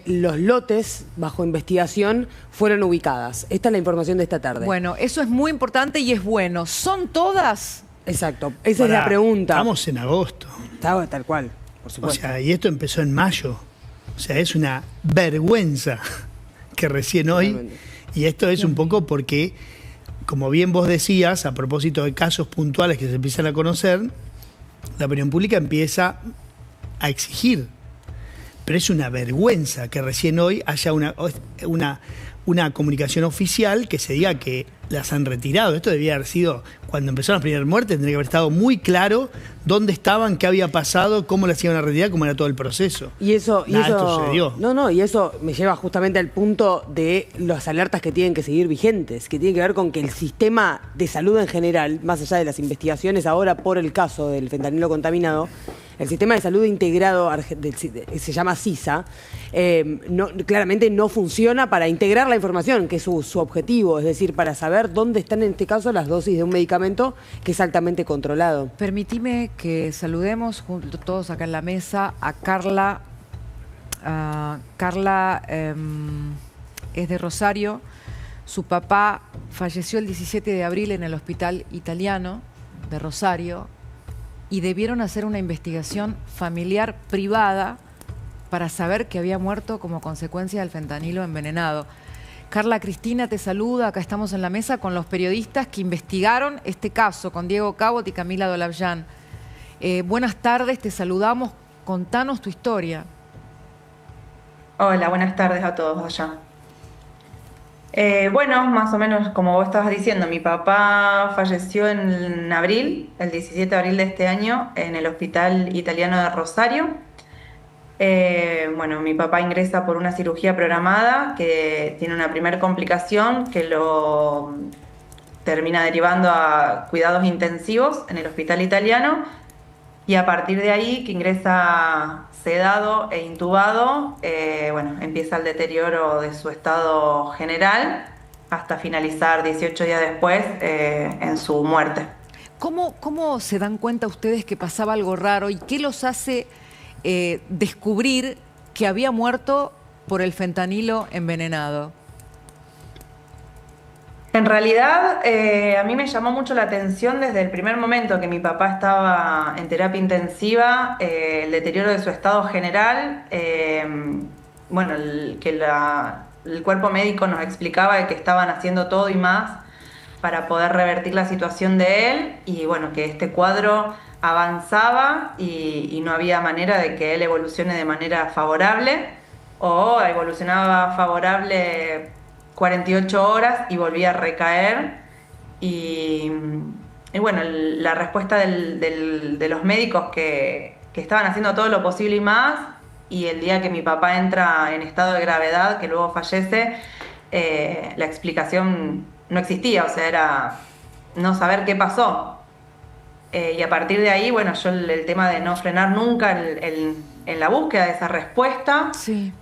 los lotes bajo investigación fueron ubicadas. Esta es la información de esta tarde. Bueno, eso es muy importante y es bueno. ¿Son todas? Exacto, esa es la pregunta. Estamos en agosto. Está tal cual, por supuesto. O sea, y esto empezó en mayo. O sea, es una vergüenza que recién hoy... Y esto es un poco porque, como bien vos decías, a propósito de casos puntuales que se empiezan a conocer, la opinión pública empieza a exigir. Pero es una vergüenza que recién hoy haya una comunicación oficial que se diga que las han retirado. Esto debía haber sido, cuando empezaron las primeras muertes, tendría que haber estado muy claro dónde estaban, qué había pasado, cómo las iban a retirar, cómo era todo el proceso. Y eso esto sucedió. Y eso me lleva justamente al punto de las alertas que tienen que seguir vigentes, que tiene que ver con que el sistema de salud en general, más allá de las investigaciones ahora por el caso del fentanilo contaminado, el sistema de salud integrado, se llama SISA, claramente no funciona para integrar la información, que es su objetivo, es decir, para saber dónde están en este caso las dosis de un medicamento que es altamente controlado. Permitime que saludemos todos acá en la mesa a Carla. Carla es de Rosario. Su papá falleció el 17 de abril en el Hospital Italiano de Rosario y debieron hacer una investigación familiar privada para saber que había muerto como consecuencia del fentanilo envenenado. Carla Cristina te saluda, acá estamos en la mesa con los periodistas que investigaron este caso, con Diego Cabot y Camila Dolavllán. Buenas tardes, te saludamos, contanos tu historia. Hola, buenas tardes a todos allá. Bueno, más o menos como vos estabas diciendo, mi papá falleció en abril, el 17 de abril de este año, en el Hospital Italiano de Rosario. Bueno, mi papá ingresa por una cirugía programada que tiene una primera complicación que lo termina derivando a cuidados intensivos en el Hospital Italiano, y a partir de ahí, que ingresa sedado e intubado, bueno, empieza el deterioro de su estado general hasta finalizar 18 días después en su muerte. ¿Cómo se dan cuenta ustedes que pasaba algo raro y qué los hace descubrir que había muerto por el fentanilo envenenado? En realidad, a mí me llamó mucho la atención desde el primer momento que mi papá estaba en terapia intensiva, el deterioro de su estado general. Bueno, el cuerpo médico nos explicaba que estaban haciendo todo y más para poder revertir la situación de él, y bueno, que este cuadro avanzaba y no había manera de que él evolucione de manera favorable, o evolucionaba favorable 48 horas y volvía a recaer. Y bueno, la respuesta de los médicos que estaban haciendo todo lo posible y más, y el día que mi papá entra en estado de gravedad, que luego fallece, la explicación no existía, o sea, era no saber qué pasó. Y a partir de ahí, bueno, yo el tema de no frenar nunca en la búsqueda de esa respuesta, sí,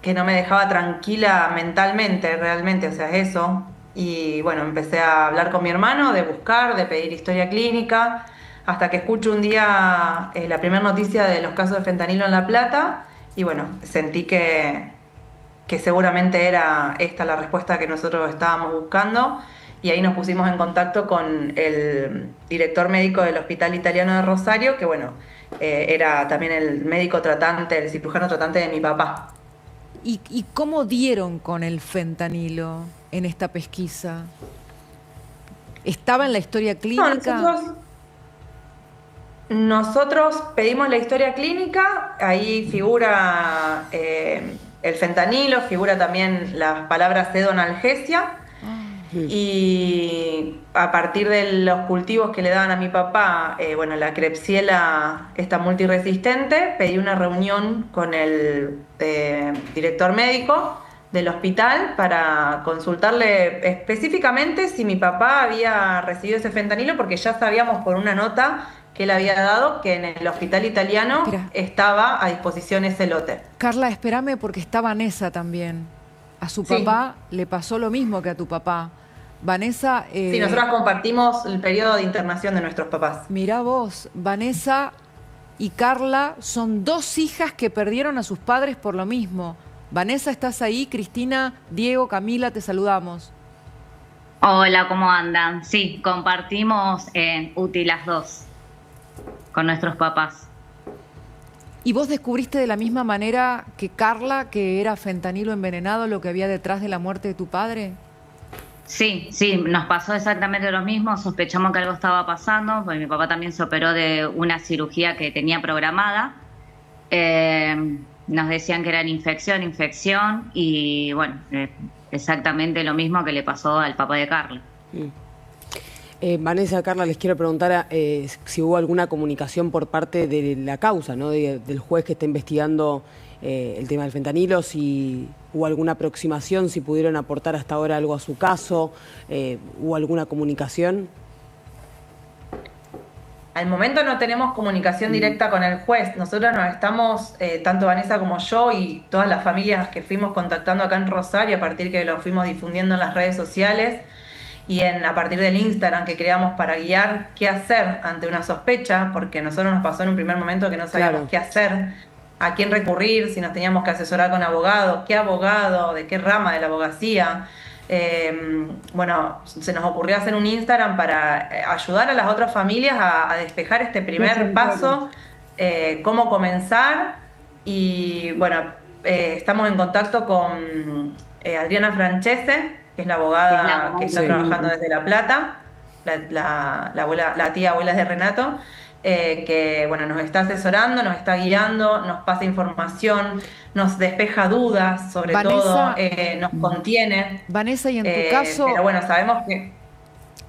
que no me dejaba tranquila mentalmente, realmente, o sea, eso. Y bueno, empecé a hablar con mi hermano, de buscar, de pedir historia clínica, hasta que escucho un día la primera noticia de los casos de fentanilo en La Plata, y bueno, sentí que seguramente era esta la respuesta que nosotros estábamos buscando, y ahí nos pusimos en contacto con el director médico del Hospital Italiano de Rosario, que bueno, era también el médico tratante, el cirujano tratante de mi papá. ¿Y cómo dieron con el fentanilo en esta pesquisa? ¿Estaba en la historia clínica? No, nosotros pedimos la historia clínica, ahí figura el fentanilo, figura también las palabras sedonalgesia, y a partir de los cultivos que le daban a mi papá, bueno, la Klebsiella, esta multiresistente, pedí una reunión con el director médico del hospital para consultarle específicamente si mi papá había recibido ese fentanilo, porque ya sabíamos por una nota que él había dado que en el Hospital Italiano estaba a disposición ese lote. Carla, espérame, porque está Vanessa también. A su papá le pasó lo mismo que a tu papá. Vanessa... Sí, nosotros compartimos el periodo de internación de nuestros papás. Mirá vos, Vanessa y Carla son 2 hijas que perdieron a sus padres por lo mismo. Vanessa, ¿estás ahí? Cristina, Diego, Camila, te saludamos. Hola, ¿cómo andan? Sí, compartimos UTI las 2 con nuestros papás. ¿Y vos descubriste de la misma manera que Carla que era fentanilo envenenado lo que había detrás de la muerte de tu padre? Sí, nos pasó exactamente lo mismo, sospechamos que algo estaba pasando, porque mi papá también se operó de una cirugía que tenía programada. Nos decían que era infección, y bueno, exactamente lo mismo que le pasó al papá de Carla. Vanessa, Carla, les quiero preguntar si hubo alguna comunicación por parte de la causa, ¿no? Del juez que está investigando el tema del fentanilo, si hubo alguna aproximación, si pudieron aportar hasta ahora algo a su caso, hubo alguna comunicación. Al momento no tenemos comunicación directa con el juez. Nosotros nos estamos, tanto Vanessa como yo y todas las familias que fuimos contactando acá en Rosario, a partir que lo fuimos difundiendo en las redes sociales y a partir del Instagram que creamos para guiar qué hacer ante una sospecha, porque a nosotros nos pasó en un primer momento que no sabíamos qué hacer, a quién recurrir, si nos teníamos que asesorar con abogado, qué abogado, de qué rama de la abogacía. Bueno, se nos ocurrió hacer un Instagram para ayudar a las otras familias a despejar este primer paso, cómo comenzar. Y bueno, estamos en contacto con Adriana Francese, que es la abogada que está trabajando desde La Plata, la tía abuela de Renato, que bueno, nos está asesorando, nos está guiando, nos pasa información, nos despeja dudas, sobre todo, nos contiene. Vanessa, y en tu caso... Pero bueno, sabemos que...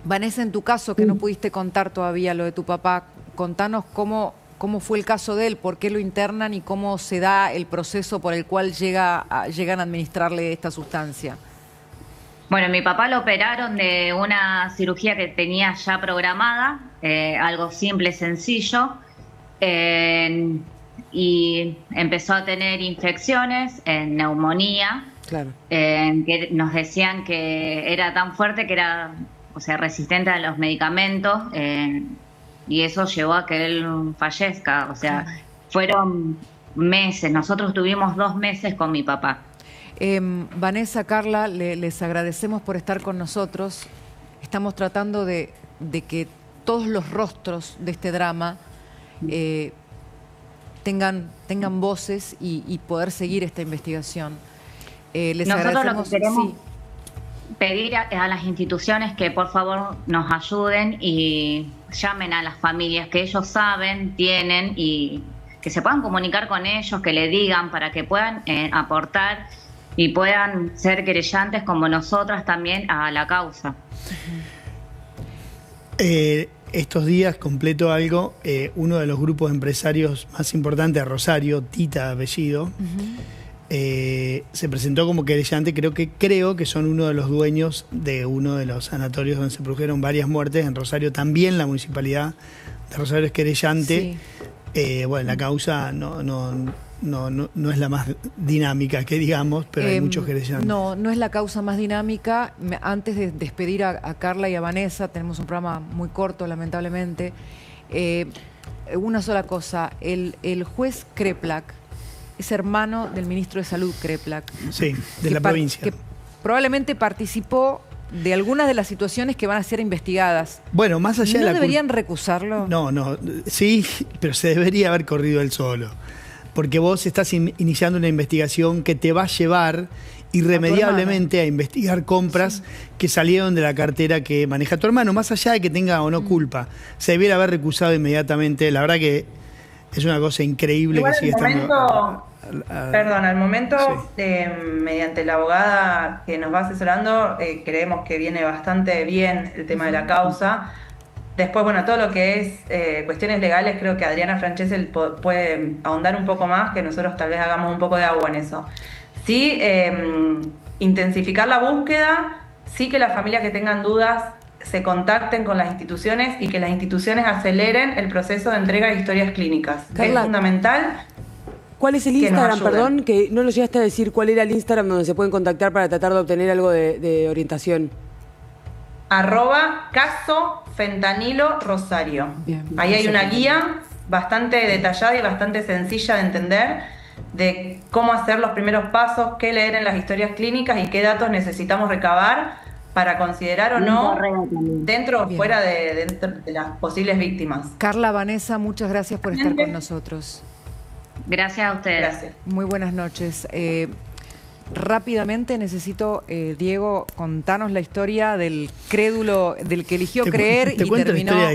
Vanessa, en tu caso, que no pudiste contar todavía lo de tu papá, contanos cómo fue el caso de él, por qué lo internan y cómo se da el proceso por el cual llegan a administrarle esta sustancia. Bueno, mi papá lo operaron de una cirugía que tenía ya programada, algo simple, sencillo, y empezó a tener infecciones, neumonía, que nos decían que era tan fuerte que era, o sea, resistente a los medicamentos, y eso llevó a que él fallezca. O sea, fueron meses, nosotros tuvimos 2 meses con mi papá. Vanessa, Carla, les agradecemos por estar con nosotros. Estamos tratando de que todos los rostros de este drama tengan voces y poder seguir esta investigación. Les Nosotros agradecemos, lo que queremos pedir a las instituciones que por favor nos ayuden y llamen a las familias que ellos saben, tienen, y que se puedan comunicar con ellos, que le digan para que puedan aportar y puedan ser querellantes como nosotras también a la causa. Estos días completo algo, uno de los grupos empresarios más importantes de Rosario, Tita apellido, se presentó como querellante. Creo que son uno de los dueños de uno de los sanatorios donde se produjeron varias muertes en Rosario. También la municipalidad de Rosario es querellante. Bueno, la causa no es la más dinámica que digamos, pero hay muchos querellantes. No es la causa más dinámica. Antes de despedir a Carla y a Vanessa, tenemos un programa muy corto, lamentablemente. Una sola cosa, el juez Kreplak es hermano del ministro de Salud Kreplak. Sí, de la provincia. Que probablemente participó de algunas de las situaciones que van a ser investigadas. Bueno, más allá ¿No de deberían recusarlo? No, sí, pero se debería haber corrido él solo. Porque vos estás iniciando una investigación que te va a llevar irremediablemente a investigar compras que salieron de la cartera que maneja tu hermano, más allá de que tenga o no culpa. Se debiera haber recusado inmediatamente. La verdad que es una cosa increíble. Igual que sigue estando... al momento, mediante la abogada que nos va asesorando, creemos que viene bastante bien el tema de la causa. Después, bueno, todo lo que es cuestiones legales, creo que Adriana Francese puede ahondar un poco más, que nosotros tal vez hagamos un poco de agua en eso. Sí, intensificar la búsqueda, sí que las familias que tengan dudas se contacten con las instituciones y que las instituciones aceleren el proceso de entrega de historias clínicas. Carla, es fundamental. ¿Cuál es el Instagram, perdón? Que no lo llegaste a decir cuál era el Instagram donde se pueden contactar para tratar de obtener algo de orientación. @caso fentanilo Rosario. Bien, ahí hay una guía bastante detallada y bastante sencilla de entender, de cómo hacer los primeros pasos, qué leer en las historias clínicas y qué datos necesitamos recabar para considerar o no dentro o fuera de las posibles víctimas. Carla, Vanessa, muchas gracias por estar con nosotros. Gracias a ustedes. Gracias. Muy buenas noches. Rápidamente necesito, Diego, contanos la historia del crédulo, del que eligió creer y terminó